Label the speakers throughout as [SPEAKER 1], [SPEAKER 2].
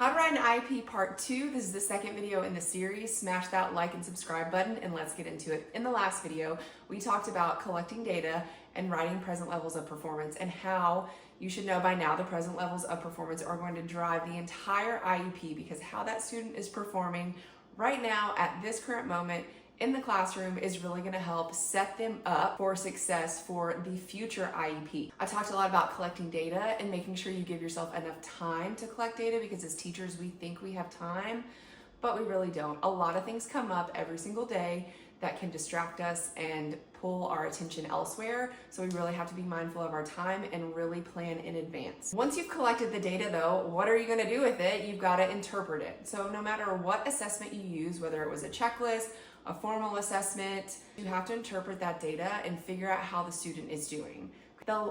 [SPEAKER 1] How to write an IEP part 2. This is the second video in the series. Smash that like and subscribe button and let's get into it. In the last video, we talked about collecting data and writing present levels of performance and how you should know by now the present levels of performance are going to drive the entire IEP because how that student is performing right now at this current moment in the classroom is really going to help set them up for success for the future IEP. I talked a lot about collecting data and making sure you give yourself enough time to collect data because as teachers we think we have time, but we really don't. A lot of things come up every single day that can distract us and pull our attention elsewhere. So we really have to be mindful of our time and really plan in advance. Once you've collected the data though, what are you gonna do with it? You've gotta interpret it. So no matter what assessment you use, whether it was a checklist, a formal assessment, you have to interpret that data and figure out how the student is doing.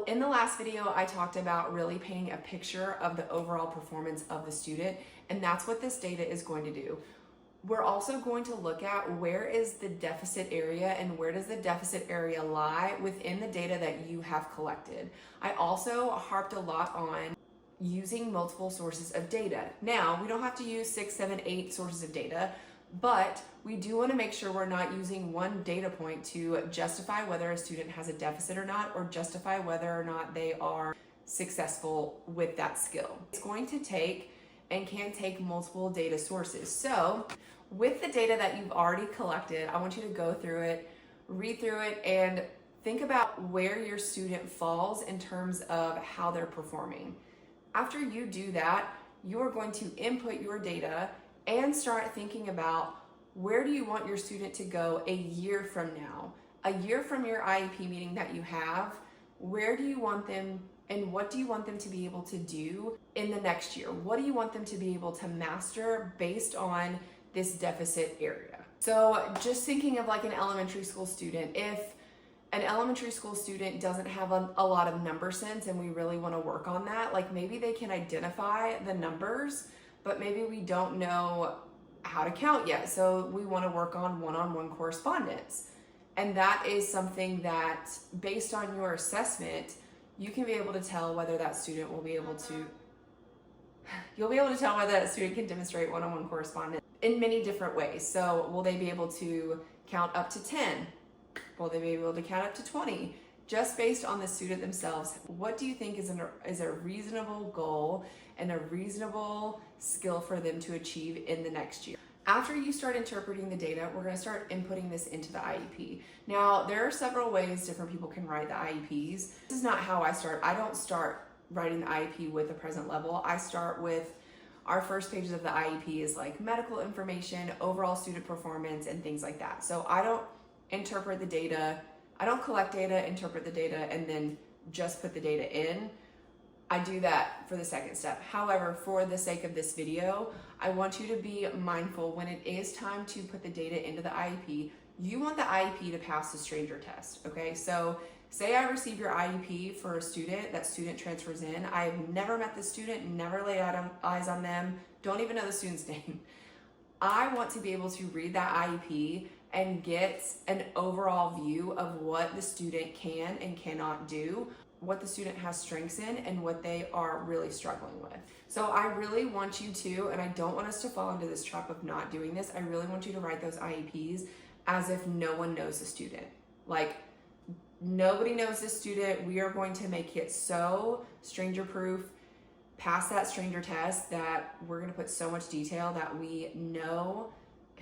[SPEAKER 1] In the last video, I talked about really painting a picture of the overall performance of the student, and that's what this data is going to do. We're also going to look at where is the deficit area and where does the deficit area lie within the data that you have collected. I also harped a lot on using multiple sources of data. Now, we don't have to use 6, 7, 8 sources of data, but we do want to make sure we're not using one data point to justify whether a student has a deficit or not, or justify whether or not they are successful with that skill. It's going to take and can take multiple data sources. So with the data that you've already collected, I want you to go through it, read through it, and think about where your student falls in terms of how they're performing. After you do that, you are going to input your data and start thinking about where do you want your student to go a year from now? A year from your IEP meeting that you have, where do you want them and what do you want them to be able to do in the next year? What do you want them to be able to master based on this deficit area? So just thinking of like an elementary school student, if an elementary school student doesn't have a lot of number sense and we really want to work on that, like maybe they can identify the numbers, but maybe we don't know how to count yet. So we want to work on one-on-one correspondence. And that is something that based on your assessment, you can be able to tell whether that student will be able to, you'll be able to tell whether that student can demonstrate one-on-one correspondence in many different ways. So will they be able to count up to 10? Will they be able to count up to 20? Just based on the student themselves, what do you think is a reasonable goal and a reasonable skill for them to achieve in the next year? After you start interpreting the data, we're going to start inputting this into the IEP. Now, there are several ways different people can write the IEPs. This is not how I start. I don't start writing the IEP with the present level. I start with our first pages of the IEP is like medical information, overall student performance, and things like that. So I don't interpret the data. I don't collect data, interpret the data, and then just put the data in. I do that for the second step. However, for the sake of this video, I want you to be mindful when it is time to put the data into the IEP. You want the IEP to pass the stranger test, okay? So say I receive your IEP for a student, that student transfers in. I've never met the student, never laid eyes on them, don't even know the student's name. I want to be able to read that IEP and get an overall view of what the student can and cannot do, what the student has strengths in, and what they are really struggling with. So I really want you to, and I don't want us to fall into this trap of not doing this, I really want you to write those IEPs as if no one knows the student. Like, nobody knows the student. We are going to make it so stranger-proof, pass that stranger test, that we're gonna put so much detail that we know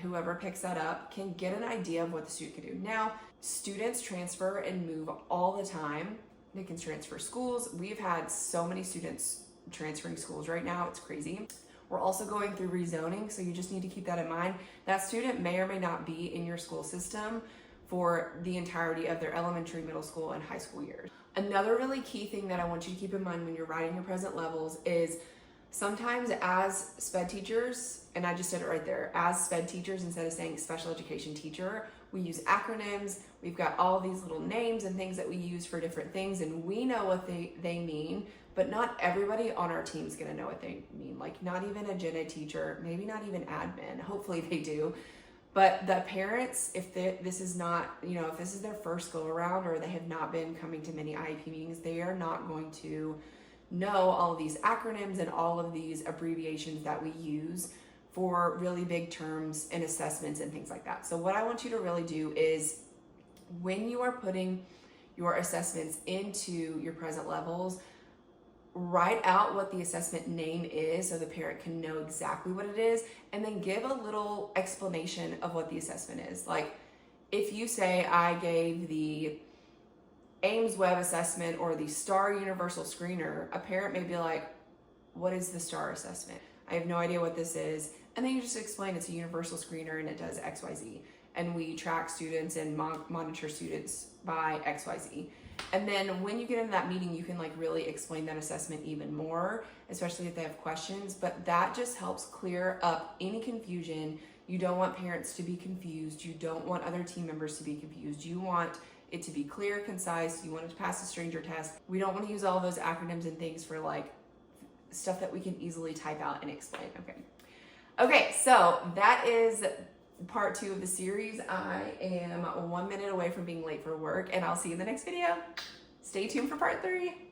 [SPEAKER 1] whoever picks that up can get an idea of what the student can do. Now, students transfer and move all the time. They can transfer schools. We've had so many students transferring schools right now, it's crazy. We're also going through rezoning, so you just need to keep that in mind. That student may or may not be in your school system for the entirety of their elementary, middle school, and high school years. Another really key thing that I want you to keep in mind when you're writing your present levels is sometimes as SPED teachers, and I just said it right there, as SPED teachers, instead of saying special education teacher, we use acronyms. We've got all these little names and things that we use for different things, and we know what they mean, but not everybody on our team is gonna know what they mean. Like not even a gen ed teacher, maybe not even admin, hopefully they do. But the parents, if this is not, if this is their first go around or they have not been coming to many IEP meetings, they are not going to know all of these acronyms and all of these abbreviations that we use for really big terms and assessments and things like that. So what I want you to really do is, when you are putting your assessments into your present levels, write out what the assessment name is so the parent can know exactly what it is, and then give a little explanation of what the assessment is. Like, if you say, I gave the Ames Web assessment or the STAR Universal Screener, a parent may be like, what is the STAR assessment? I have no idea what this is. And then you just explain it's a universal screener and it does XYZ. And we track students and monitor students by XYZ. And then when you get into that meeting, you can like really explain that assessment even more, especially if they have questions. But that just helps clear up any confusion. You don't want parents to be confused. You don't want other team members to be confused. You want it to be clear, concise. You want it to pass the stranger test. We don't want to use all those acronyms and things for like stuff that we can easily type out and explain. Okay, so that is part 2 of the series. I am 1 minute away from being late for work, and I'll see you in the next video. Stay tuned for part 3.